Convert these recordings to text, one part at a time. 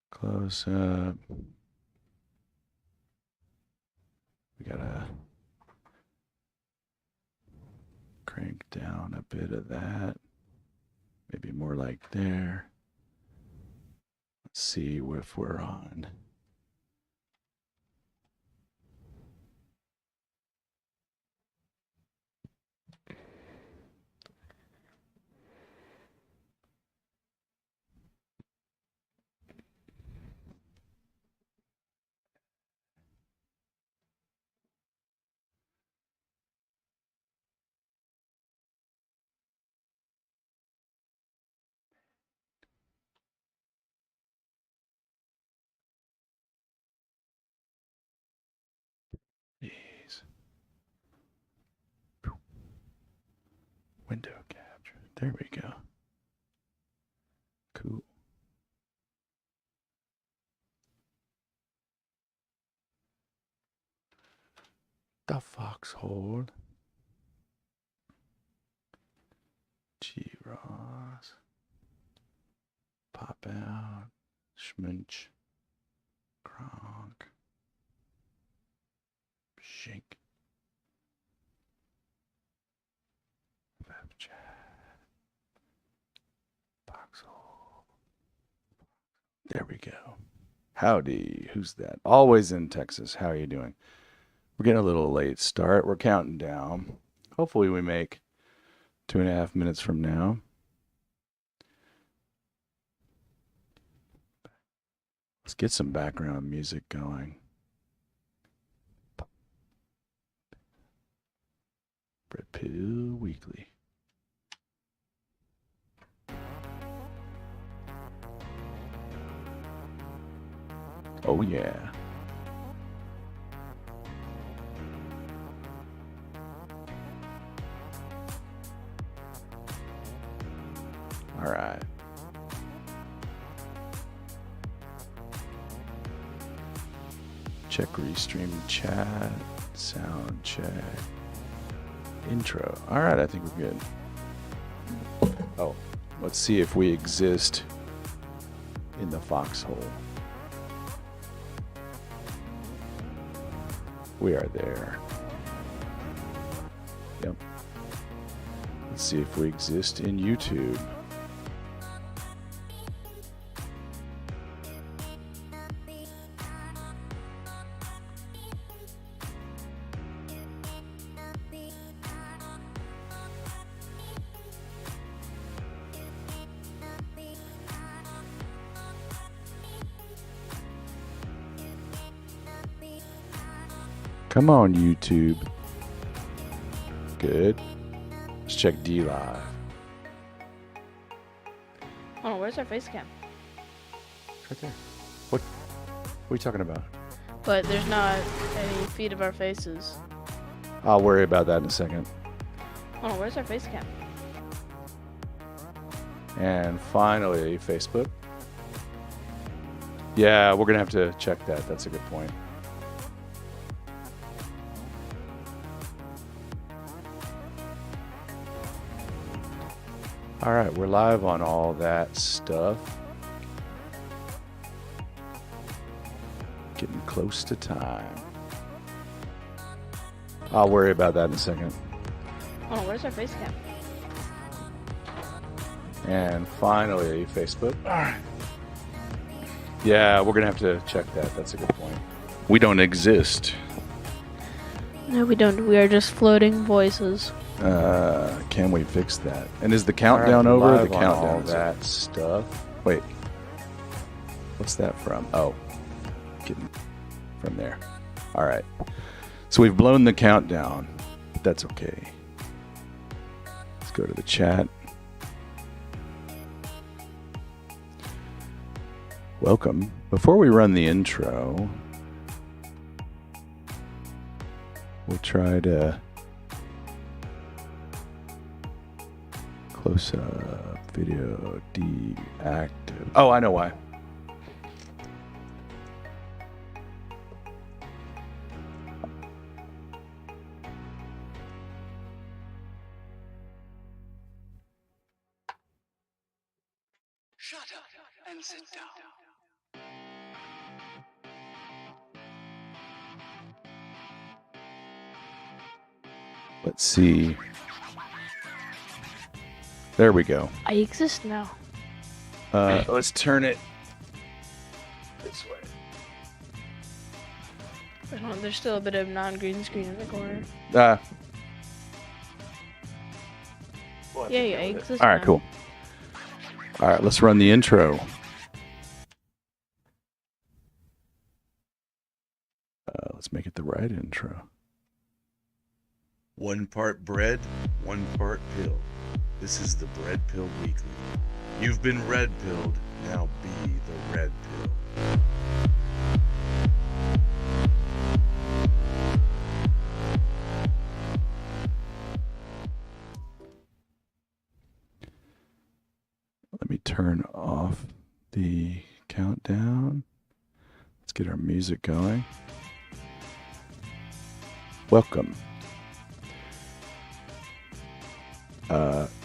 Close up. We gotta crank down a bit of that. Maybe more like there. Let's see if we're on. Jeez. Window capture. There we go. Cool. The foxhole. G Ross. Pop out. Schmunch. Kronk. Shink. Chat. Foxhole. There we go. Howdy. Who's that? Always in Texas. How are you doing? We're getting a little late start. We're counting down. Hopefully we make 2.5 minutes from now. Let's get some background music going. Bread Pill Weekly. Oh yeah. All right. Check restream chat. Sound check. Intro. All right, I think we're good. Oh, let's see if we exist in the foxhole. We are there. Yep. Let's see if we exist in YouTube. Come on, YouTube. Good. Let's check D Live. Oh, where's our face cam? Right there. What are you talking about? But there's not any feed of our faces. I'll worry about that in a second. Oh, where's our face cam? And finally, Facebook. Yeah, we're going to have to check that. That's a good point. All right, we're live on all that stuff. Getting close to time. I'll worry about that in a second. Oh, where's our face cam? And finally, Facebook. All right. Yeah, we're going to have to check that. That's a good point. We don't exist. No, we don't. We are just floating voices. Can we fix that? And is the countdown over? The countdown, all that stuff. Wait, what's that from? Oh, getting from there. All right. So we've blown the countdown, but that's okay. Let's go to the chat. Welcome. Before we run the intro, we'll try to close up video deactive. Oh, I know why. Shut up and sit down. Let's see. There we go. I exist now. Let's turn it this way. There's still a bit of non-green screen in the corner. Yeah, I exist All right, now. cool. All right, let's run the intro. Let's make it the right intro. 1 part bread, 1 part pill. This is the Bread Pill Weekly. You've been red pilled, now be the red pill. Let me turn off the countdown. Let's get our music going. Welcome.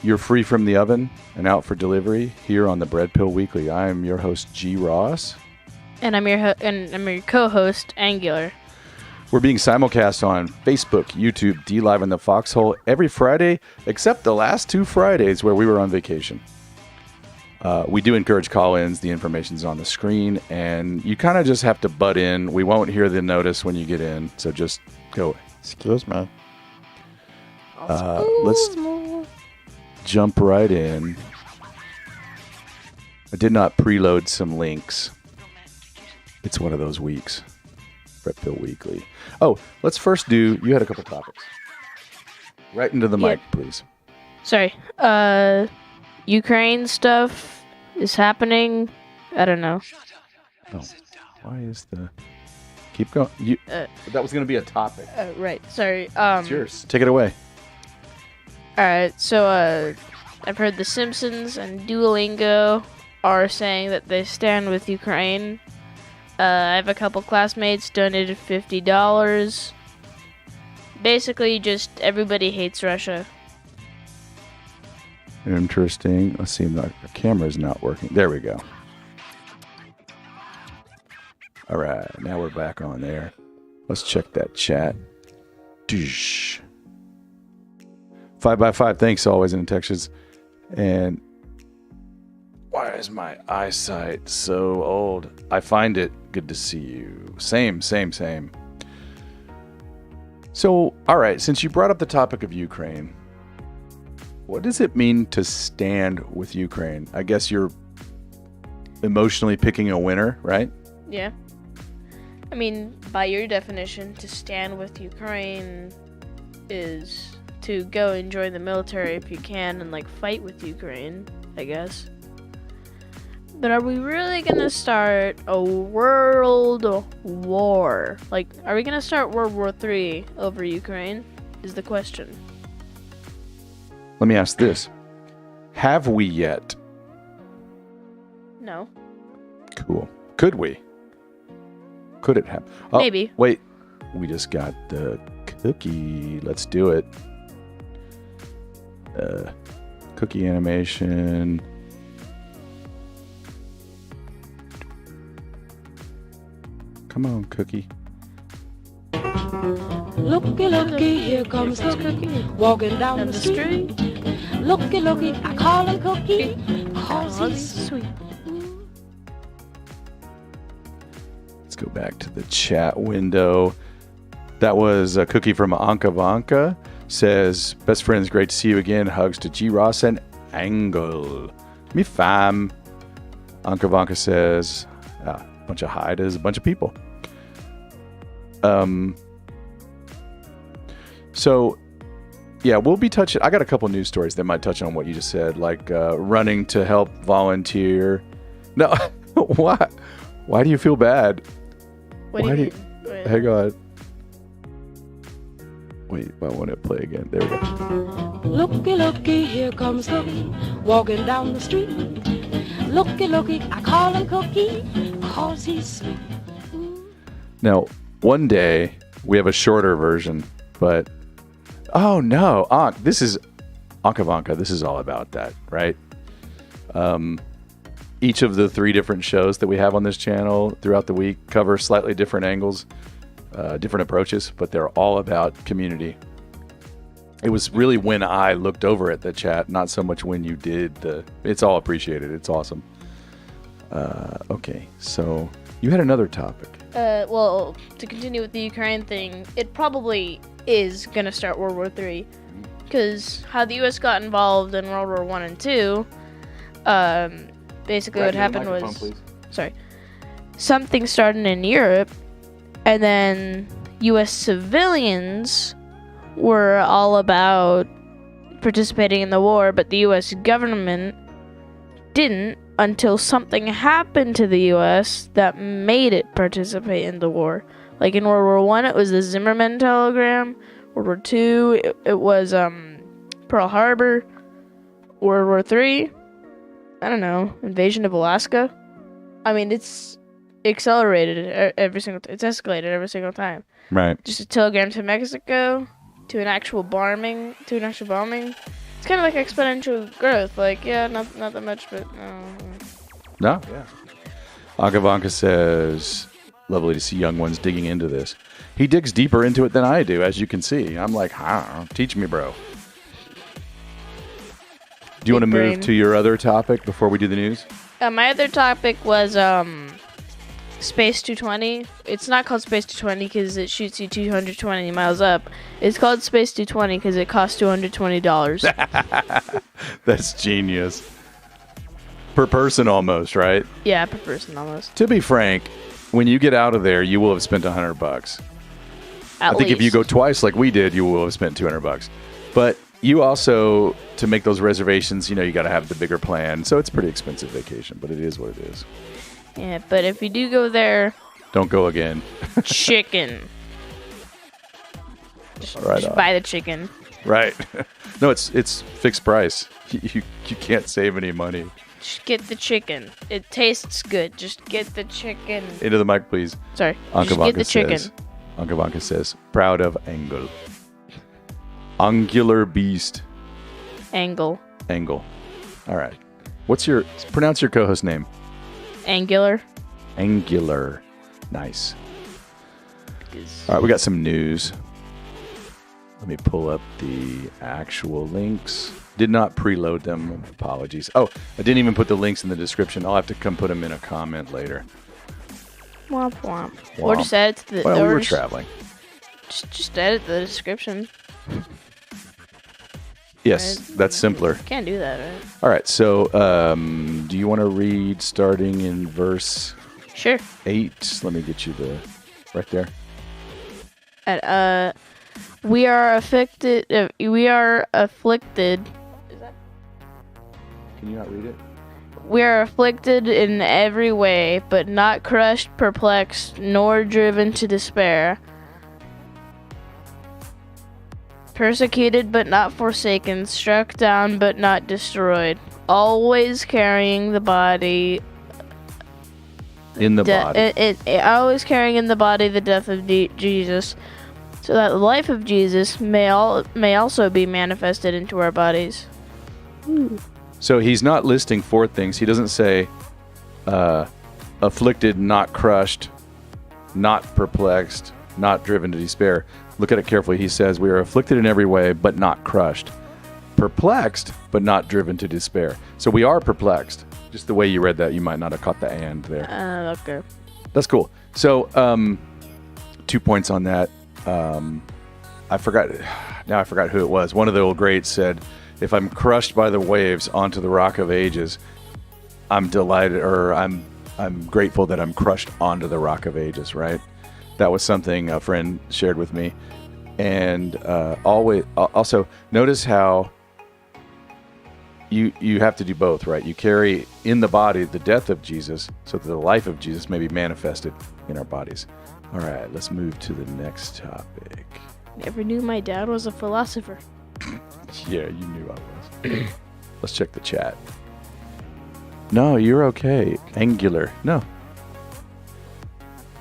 You're free from the oven and out for delivery here on the Bread Pill Weekly. I am your host, G. Ross. And I'm your co-host, Angular. We're being simulcast on Facebook, YouTube, DLive, and the Foxhole every Friday, except the last 2 Fridays where we were on vacation. We do encourage call-ins. The information's on the screen, and you kind of just have to butt in. We won't hear the notice when you get in, so just go. Excuse me. Let's jump right in. I did not preload some links. It's one of those weeks. Bread Pill Weekly. Oh, let's first do... You had a couple topics. Right into the mic, please. Sorry. Ukraine stuff is happening. I don't know. Oh, why is the... Keep going. That was going to be a topic. Right. Sorry. It's yours. Take it away. Alright, so I've heard The Simpsons and Duolingo are saying that they stand with Ukraine. I have a couple classmates donated $50. Basically, just everybody hates Russia. Interesting. Let's see. The camera's not working. There we go. All right. Now we're back on there. Let's check that chat. Doosh. 5x5. Thanks always in Texas. And why is my eyesight so old? I find it good to see you. Same. So, all right. Since you brought up the topic of Ukraine, what does it mean to stand with Ukraine? I guess you're emotionally picking a winner, right? Yeah. I mean, by your definition, to stand with Ukraine is to go and join the military if you can and, fight with Ukraine, I guess. But are we really gonna start a world war? Are we gonna start World War III over Ukraine? Is the question. Let me ask this. Have we yet? No. Cool. Could we? Could it happen? Oh, Maybe. Wait. We just got the cookie. Let's do it. Cookie animation. Come on, cookie. Looky, here comes Cookie, walking down the street. Looky, I call him Cookie, cause he's sweet. Let's go back to the chat window. That was a cookie from Anka Vanka. Says, best friends, great to see you again. Hugs to G. Ross and Angle. Me fam. Anka Vanka says, a bunch of hi to a bunch of people. So, yeah, we'll be touching. I got a couple news stories that might touch on what you just said, like running to help volunteer. No, why? Why do you feel bad? What do you mean? Wait. Hang on. Wait, I want to play again. There we go. Looky, here comes Cookie, walking down the street. Looky, I call him Cookie, cause he's sweet. Now, one day we have a shorter version, but oh no, this is Ankavanka. This is all about that, right? Each of the 3 different shows that we have on this channel throughout the week cover slightly different angles, different approaches, but they're all about community. It was really when I looked over at the chat, not so much when you did the. It's all appreciated. It's awesome. Okay, so you had another topic. Well, to continue with the Ukraine thing, it probably is going to start World War III. Because how the U.S. got involved in World War I and II, basically what happened was... Please. Sorry. Something started in Europe, and then U.S. civilians were all about participating in the war, but the U.S. government didn't until something happened to the U.S. that made it participate in the war. Like in World War I, it was the Zimmerman telegram. World War II, it was Pearl Harbor. World War III, I don't know, invasion of Alaska. I mean, it's accelerated every single it's escalated every single time. Right. Just a telegram to Mexico, to an actual bombing. It's kind of like exponential growth. Like, yeah, not that much, but... No, yeah. Agavanka says, lovely to see young ones digging into this. He digs deeper into it than I do, as you can see. I'm like, teach me, bro. Do you want to move to your other topic before we do the news? My other topic was Space 220. It's not called Space 220 because it shoots you 220 miles up. It's called Space 220 because it costs $220. That's genius. Per person almost, right? Yeah, per person almost. To be frank, when you get out of there, you will have spent $100. I think if you go twice like we did, you will have spent $200. But you also, to make those reservations, you got to have the bigger plan. So it's a pretty expensive vacation, but it is what it is. Yeah, but if you do go there... Don't go again. Chicken. Just buy the chicken. Right. No, it's fixed price. You can't save any money. Just get the chicken. It tastes good. Just get the chicken. Into the mic, please. Sorry. Just get the chicken. Ankavanka says, proud of Angle. Angular beast. Angle. All right. Pronounce your co-host name. Angular. Nice. All right, we got some news. Let me pull up the actual links. Did not preload them. Apologies. Oh, I didn't even put the links in the description. I'll have to come put them in a comment later. Womp womp. Or just add it to the... Well, we were traveling. Just edit the description. Yes, that's simpler. Can't do that, right? All right, so do you want to read starting in verse... Sure. 8? Let me get you right there. We are afflicted... Is that... Can you not read it? We are afflicted in every way, but not crushed, perplexed, nor driven to despair. Persecuted, but not forsaken. Struck down, but not destroyed. Always carrying the body... always carrying in the body the death of Jesus, so that the life of Jesus may also be manifested into our bodies. Ooh. So he's not listing 4 things. He doesn't say afflicted, not crushed, not perplexed, not driven to despair. Look at it carefully. He says we are afflicted in every way, but not crushed. Perplexed, but not driven to despair. So we are perplexed. Just the way you read that, you might not have caught the "and" there. Okay. That's cool. So 2 points on that. I forgot who it was. One of the old greats said, if I'm crushed by the waves onto the rock of ages, I'm delighted, or I'm grateful that I'm crushed onto the rock of ages, right? That was something a friend shared with me. And also notice how you have to do both, right? You carry in the body the death of Jesus so that the life of Jesus may be manifested in our bodies. All right, let's move to the next topic. Never knew my dad was a philosopher. Yeah, you knew I was. Let's check the chat. No, you're okay. Angular. No.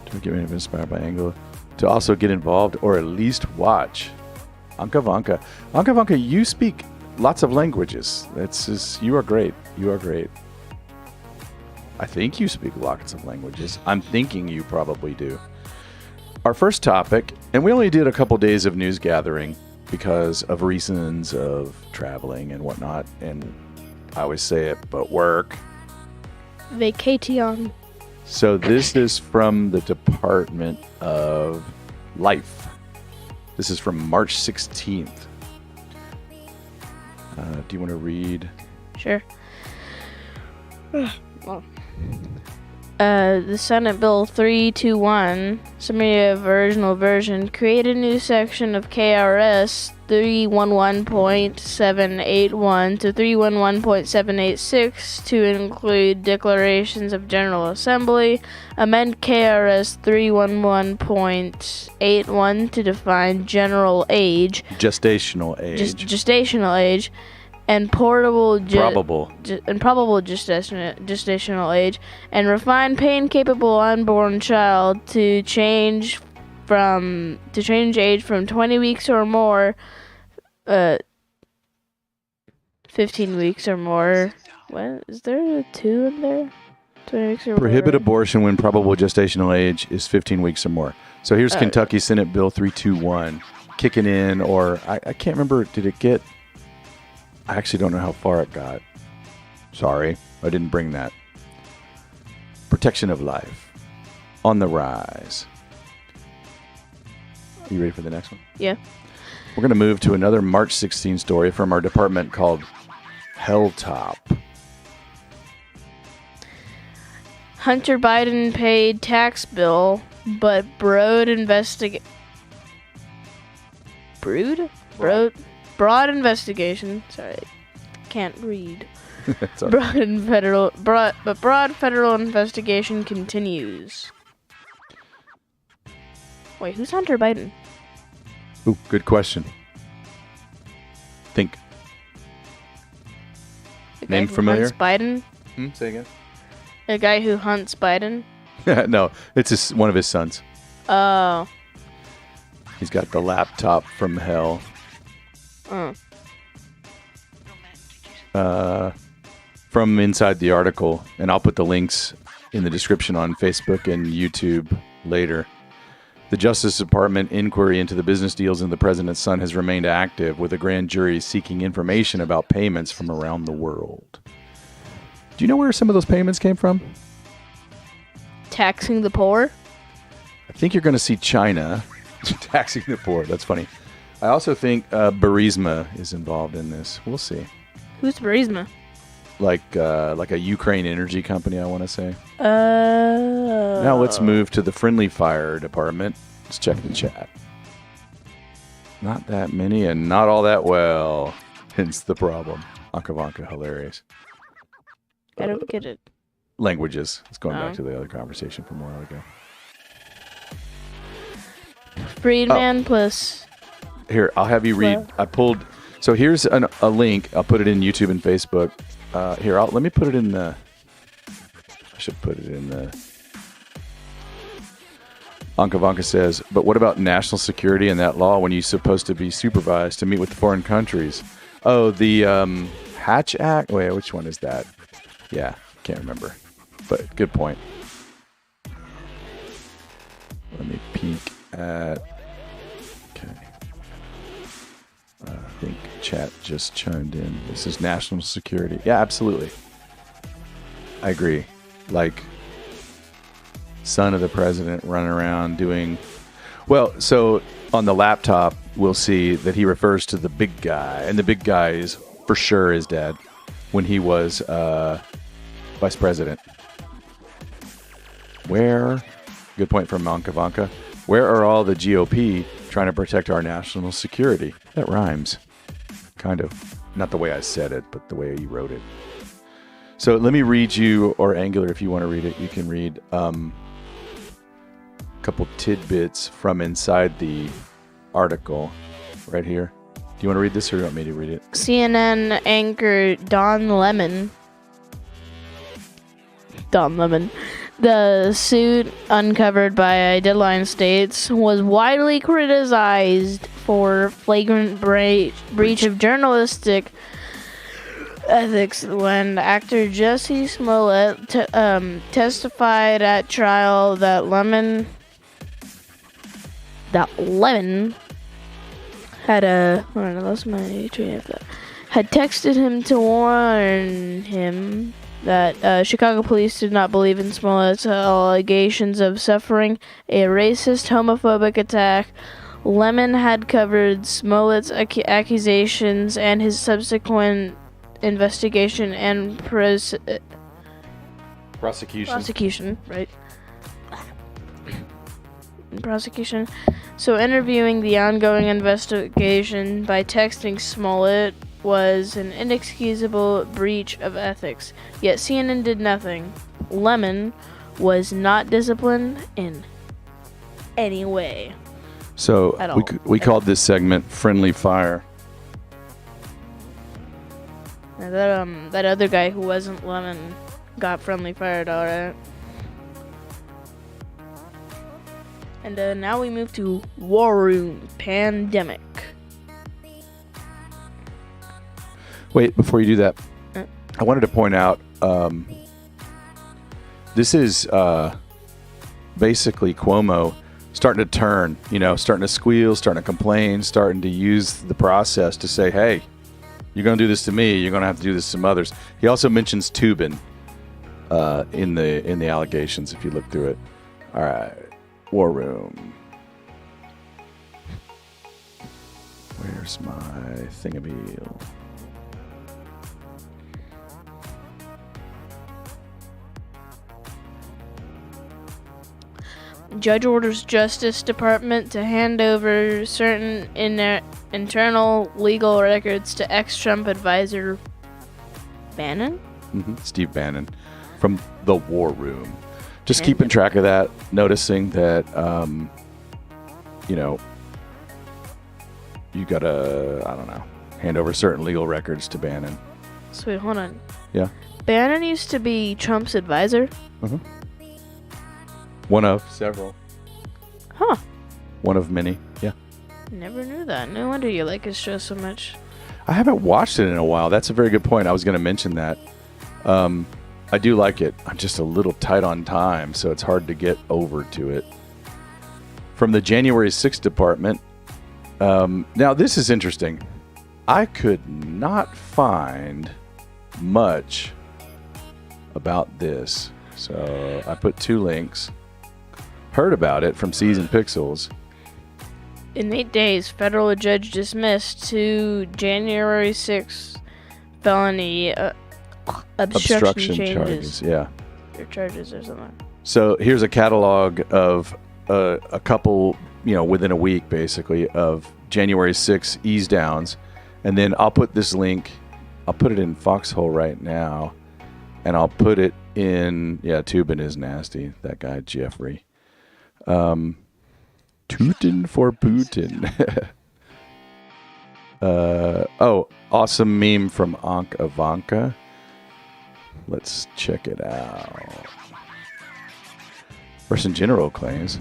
Don't get inspired by Angular. To also get involved or at least watch. Ankavanka. Ankavanka, you speak lots of languages. You are great. You are great. I think you speak lots of languages. I'm thinking you probably do. Our first topic, and we only did a couple days of news gathering, because of reasons of traveling and whatnot. And I always say it, but work. Vacation. So this is from the Department of Life. This is from March 16th. Do you want to read? Sure. Well, the Senate Bill 321, summary of original version, created a new section of KRS 311.781 to 311.786 to include declarations of General Assembly, amend KRS 311.81 to define general age, Gestational age. gestational age, and probable gestational age, and refine pain-capable unborn child to change age from 20 weeks or more, 15 weeks or more. What is there a 2 in there? 20 weeks or Prohibit more. abortion when probable gestational age is 15 weeks or more. So here's Kentucky Senate Bill 321 kicking in, or I can't remember. Did it get? I actually don't know how far it got. Sorry, I didn't bring that. Protection of life on the rise. Are you ready for the next one? Yeah. We're going to move to another March 16 story from our department called Helltop. Hunter Biden paid tax bill, but broad investigation. Sorry, can't read. It's all right. Broad federal investigation continues. Wait, who's Hunter Biden? Ooh, good question. Think. The guy Name who familiar? Hunts Biden? Say again. The guy who hunts Biden? No, it's one of his sons. Oh. He's got the laptop from hell. From inside the article, and I'll put the links in the description on Facebook and YouTube later. The Justice Department inquiry into the business deals in the president's son has remained active, with a grand jury seeking information about payments from around the world. Do you know where some of those payments came from? Taxing the poor? I think you're going to see China taxing the poor. That's funny. I also think Burisma is involved in this. We'll see. Who's Burisma? Like a Ukraine energy company, I want to say. Now let's move to the Friendly Fire Department. Let's check the chat. Not that many and not all that well. Hence the problem. Ankavanka, hilarious. I don't get it. Languages. It's going back to the other conversation from a while ago. Freedman plus... Here, I'll have you read. I pulled... So here's a link. I'll put it in YouTube and Facebook. Here, let me put it in the... I should put it in the... Ankavanka says, but what about national security and that law when you're supposed to be supervised to meet with foreign countries? Oh, the Hatch Act? Wait, which one is that? Yeah, can't remember. But good point. Let me peek at... Okay. I think chat just chimed in. This is national security. Yeah, absolutely. I agree. Like, son of the president running around doing... Well, so on the laptop, we'll see that he refers to the big guy. And the big guy is for sure his dad when he was vice president. Where... Good point from Mankavanka. Where are all the GOP trying to protect our national security? That rhymes. Kind of. Not the way I said it, but the way you wrote it. So let me read you, or Angular, if you want to read it, you can read a couple tidbits from inside the article right here. Do you want to read this, or do you want me to read it? CNN anchor Don Lemon. The suit, uncovered by Deadline states, was widely criticized for flagrant breach of journalistic ethics when actor Jussie Smollett testified at trial that Lemon had hold on, I lost my train of thought. Had texted him to warn him that Chicago police did not believe in Smollett's allegations of suffering a racist, homophobic attack. Lemon had covered Smollett's accusations and his subsequent investigation and prosecution, right? Prosecution. So interviewing the ongoing investigation by texting Smollett was an inexcusable breach of ethics. Yet CNN did nothing. Lemon was not disciplined in any way. So we called this segment "Friendly Fire." Now that other guy who wasn't Lemon got friendly fired, all right. And now we move to War Room Pandemic. Wait, before you do that, I wanted to point out this is basically Cuomo starting to turn, starting to squeal, starting to complain, starting to use the process to say, hey, you're going to do this to me, you're going to have to do this to some others. He also mentions Tubin in the allegations if you look through it. All right, War Room. Where's my thingamabeel? Judge orders Justice Department to hand over certain internal legal records to ex-Trump advisor Bannon? Mm-hmm. Steve Bannon from the War Room. Just keeping track of that, noticing that, you gotta, I don't know, hand over certain legal records to Bannon. So wait, hold on. Yeah. Bannon used to be Trump's advisor? Mm-hmm. One of several. Huh. One of many, yeah. Never knew that. No wonder you like his show so much. I haven't watched it in a while. That's a very good point. I was going to mention that. I do like it. I'm just a little tight on time, so it's hard to get over to it. From the January 6th department. Now, this is interesting. I could not find much about this. So I put 2 links. Heard about it from Season Pixels. In 8 days, federal judge dismissed 2 January 6th felony obstruction charges. Yeah. Or charges or something. So here's a catalog of a couple, within a week, basically, of January 6th ease downs. And then I'll put this link, I'll put it in Foxhole right now. And I'll put it in, Tubin is nasty. That guy, Jeffrey. Tootin' for Putin. Awesome meme from Ankh Ivanka. Let's check it out. Person General claims.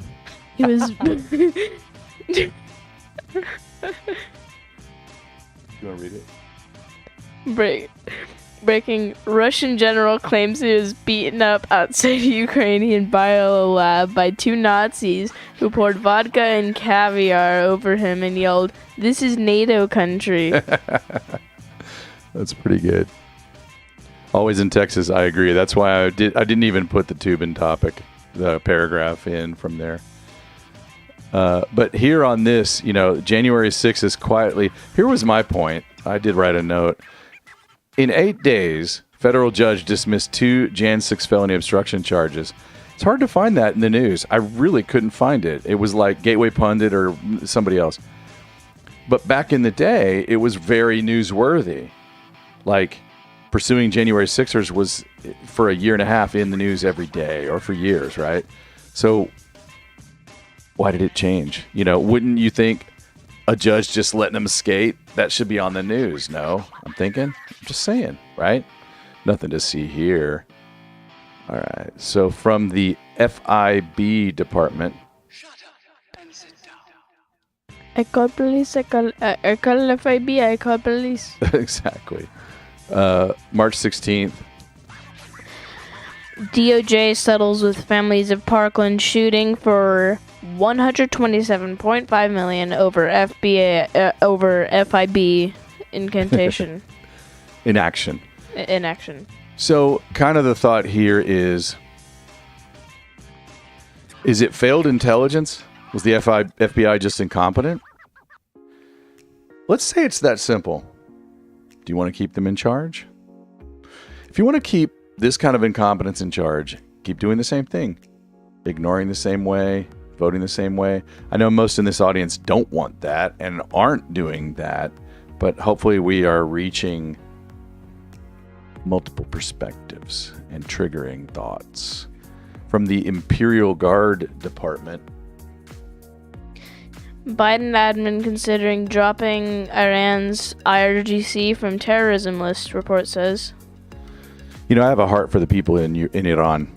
He was... You want to read it? Breaking. Russian general claims he was beaten up outside Ukrainian bio lab by 2 Nazis who poured vodka and caviar over him and yelled, "This is NATO country." That's pretty good. Always in Texas, I agree. That's why I didn't even put the Tubin topic, the paragraph in from there. But here on this, January 6th is quietly... Here was my point. I did write a note. In 8 days, federal judge dismissed 2 Jan 6 felony obstruction charges. It's hard to find that in the news. I really couldn't find it. It was like Gateway Pundit or somebody else. But back in the day, it was very newsworthy. Like, pursuing January 6ers was for a year and a half in the news every day, or for years, right? So why did it change? Wouldn't you think a judge just letting them skate, that should be on the news? No, I'm just saying, right? Nothing to see here. All right. So from the FIB department. Shut up and sit down. I call police, I call FIB, I call police. Exactly. March 16th. DOJ settles with families of Parkland shooting for $127.5 million over FIB incantation. Inaction. Inaction. So, kind of the thought here is it failed intelligence? Was the FBI just incompetent? Let's say it's that simple. Do you want to keep them in charge? If you want to keep this kind of incompetence in charge, keep doing the same thing. Ignoring the same way, voting the same way. I know most in this audience don't want that and aren't doing that, but hopefully we are reaching multiple perspectives and triggering thoughts. From the Imperial Guard Department. Biden admin considering dropping Iran's IRGC from terrorism list, report says. You know, I have a heart for the people in Iran.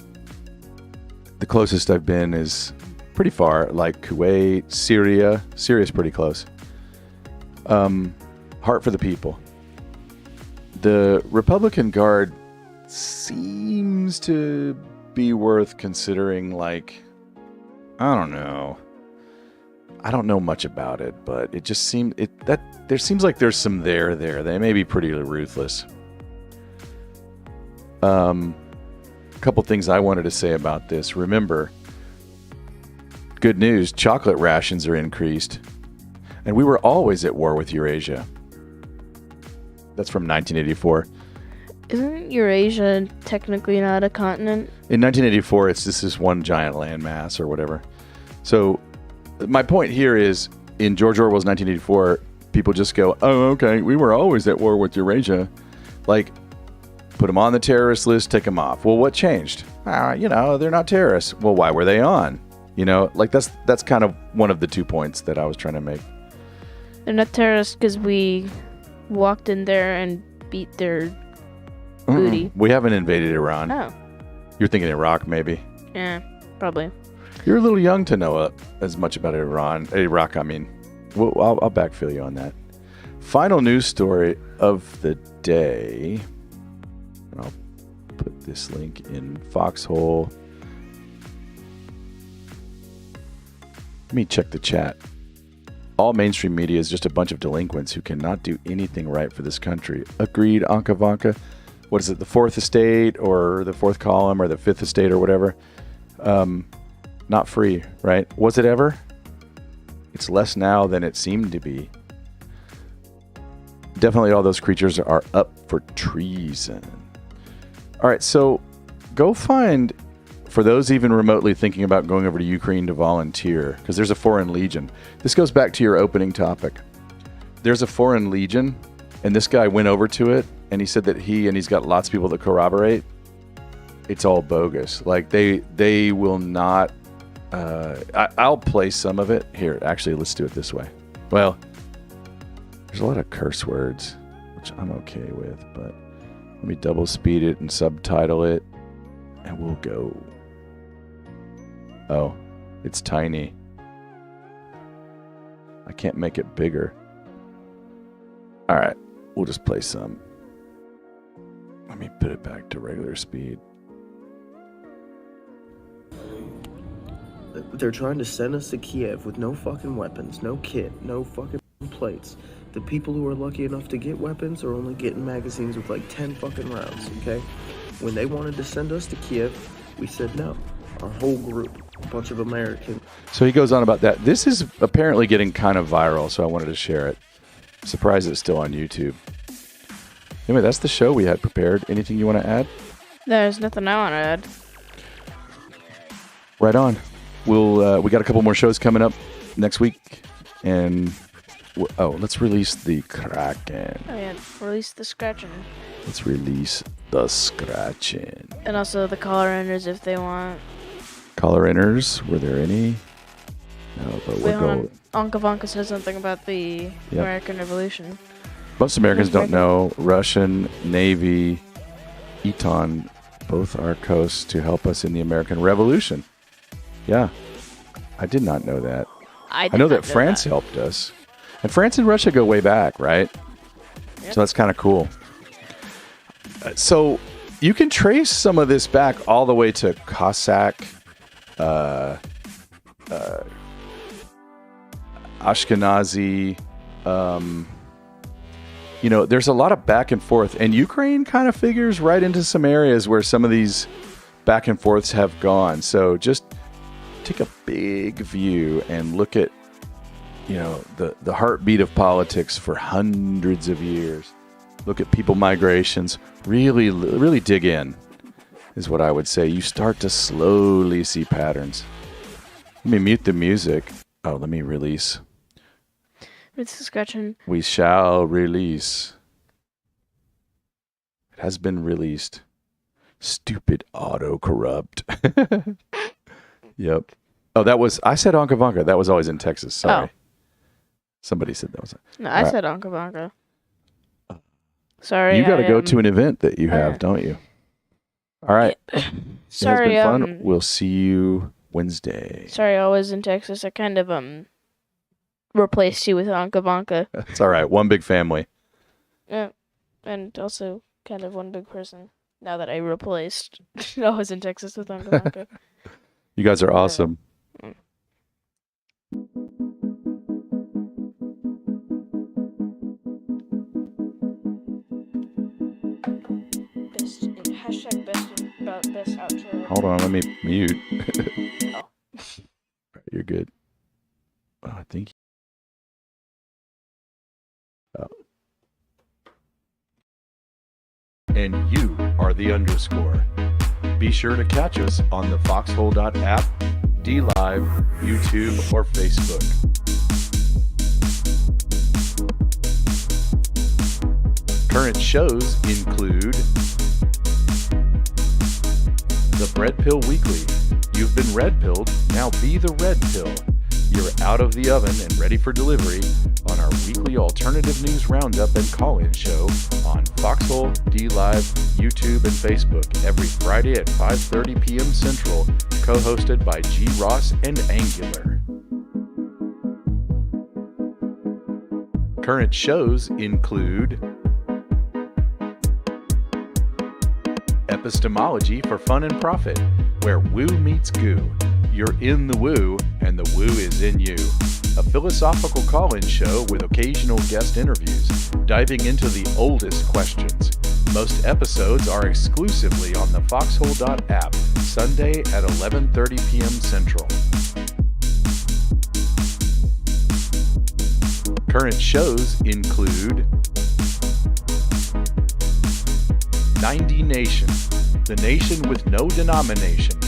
The closest I've been is pretty far, like Kuwait, Syria. Syria's pretty close. Heart for the people. The Republican Guard seems to be worth considering, like, I don't know. I don't know much about it, but it just seemed there seems like there's some there. They may be pretty ruthless. Couple things I wanted to say about this. Remember, good news, chocolate rations are increased. And we were always at war with Eurasia. That's from 1984. Isn't Eurasia technically not a continent? In 1984, it's just this one giant landmass or whatever. So my point here is, in George Orwell's 1984, people just go, oh, okay, we were always at war with Eurasia. Like, put them on the terrorist list, take them off. Well, what changed? They're not terrorists. Well, why were they on? Like that's kind of one of the 2 points that I was trying to make. They're not terrorists because we walked in there and beat their booty. We haven't invaded Iran. Oh. You're thinking Iraq, maybe. Yeah, probably. You're a little young to know as much about Iraq, I mean. Well, I'll backfill you on that. Final news story of the day. And I'll put this link in Foxhole. Let me check the chat. All mainstream media is just a bunch of delinquents who cannot do anything right for this country. Agreed, Anka Vanka. What is it, the fourth estate or the fourth column or the fifth estate or whatever? Not free, right? Was it ever? It's less now than it seemed to be. Definitely all those creatures are up for treason. All right, so go find, for those even remotely thinking about going over to Ukraine to volunteer, because there's a foreign legion. This goes back to your opening topic. There's a foreign legion, and this guy went over to it, and he said that he's got lots of people that corroborate. It's all bogus. Like, they will not... I'll play some of it. Here, actually, let's do it this way. Well, there's a lot of curse words, which I'm okay with, but let me double speed it and subtitle it, and we'll go. Oh, it's tiny. I can't make it bigger. All right, we'll just play some. Let me put it back to regular speed. They're trying to send us to Kiev with no fucking weapons, no kit, no fucking plates. The people who are lucky enough to get weapons are only getting magazines with like 10 fucking rounds, okay? When they wanted to send us to Kiev, we said no. Our whole group, a bunch of Americans. So he goes on about that. This is apparently getting kind of viral, so I wanted to share it. I'm surprised it's still on YouTube. Anyway, that's the show we had prepared. Anything you want to add? There's nothing I want to add. Right on. We got a couple more shows coming up next week, and let's release the Kraken. Oh yeah, release the scratching. Let's release the scratching. And also the caller enders if they want. Caller enders, were there any? No, but we'll go. Anka Vanka said something about the American Revolution. Most Americans don't know Russian Navy, Eton, both are coasts to help us in the American Revolution. Yeah, I did not know that. I know that France helped us. And France and Russia go way back, right? Yep. So that's kind of cool. So you can trace some of this back all the way to Cossack, Ashkenazi. There's a lot of back and forth, and Ukraine kind of figures right into some areas where some of these back and forths have gone. So just take a big view and look at, the heartbeat of politics for hundreds of years. Look at people migrations. Really, really dig in, is what I would say. You start to slowly see patterns. Let me mute the music. Oh, let me release. It's scratching. We shall release. It has been released. Stupid autocorrupt. Yep. Oh, I said Onkavanka. That was always in Texas. Sorry. Oh. Somebody said that was. No, I said Onkavanka. Sorry. You got to go to an event that you have, don't you? All right. Sorry. It has been fun. We'll see you Wednesday. Sorry, I was in Texas. I kind of replaced you with Onkavanka. It's all right. One big family. Yeah, and also kind of one big person. Now that I replaced, I was in Texas with Onkavanka. You guys are awesome. Best outro. Hold on, let me mute. Oh. You're good. Oh, I think. Oh. And you are the underscore. Be sure to catch us on the foxhole.app, DLive, YouTube, or Facebook. Current shows include The Bread Pill Weekly. You've been red pilled, now be the red pill. You're out of the oven and ready for delivery on our weekly alternative news roundup and call-in show on Foxhole, DLive, YouTube, and Facebook every Friday at 5:30 p.m. Central, co-hosted by G. Ross and Angular. Current shows include Epistemology for Fun and Profit, where woo meets goo. You're in the woo, and the woo is in you. A philosophical call-in show with occasional guest interviews, diving into the oldest questions. Most episodes are exclusively on the foxhole.app, Sunday at 11:30 p.m. Central. Current shows include 90 Nation, the nation with no denomination.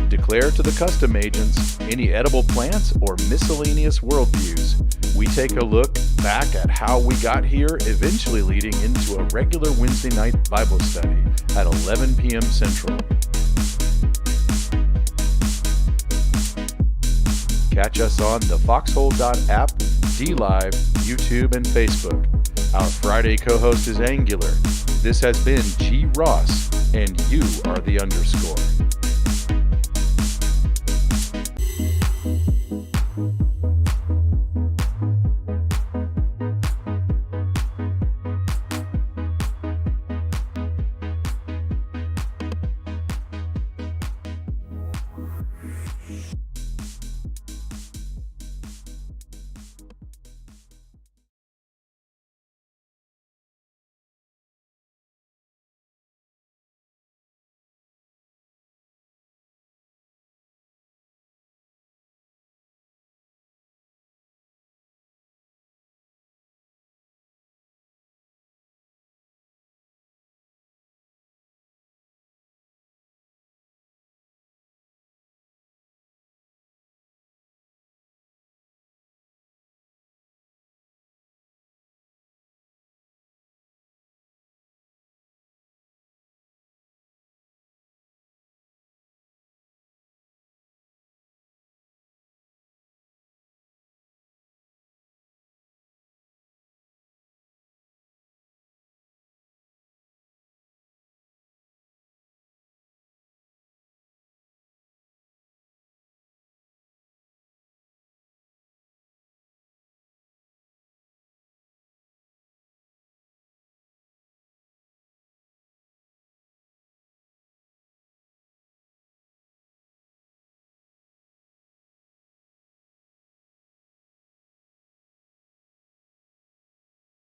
Declare to the custom agents any edible plants or miscellaneous worldviews. We take a look back at how we got here, eventually leading into a regular Wednesday night Bible study at 11 p.m. Central. Catch us on the foxhole.app, DLive, YouTube, and Facebook. Our Friday co-host is Angular. This has been G. Ross, and you are the underscore.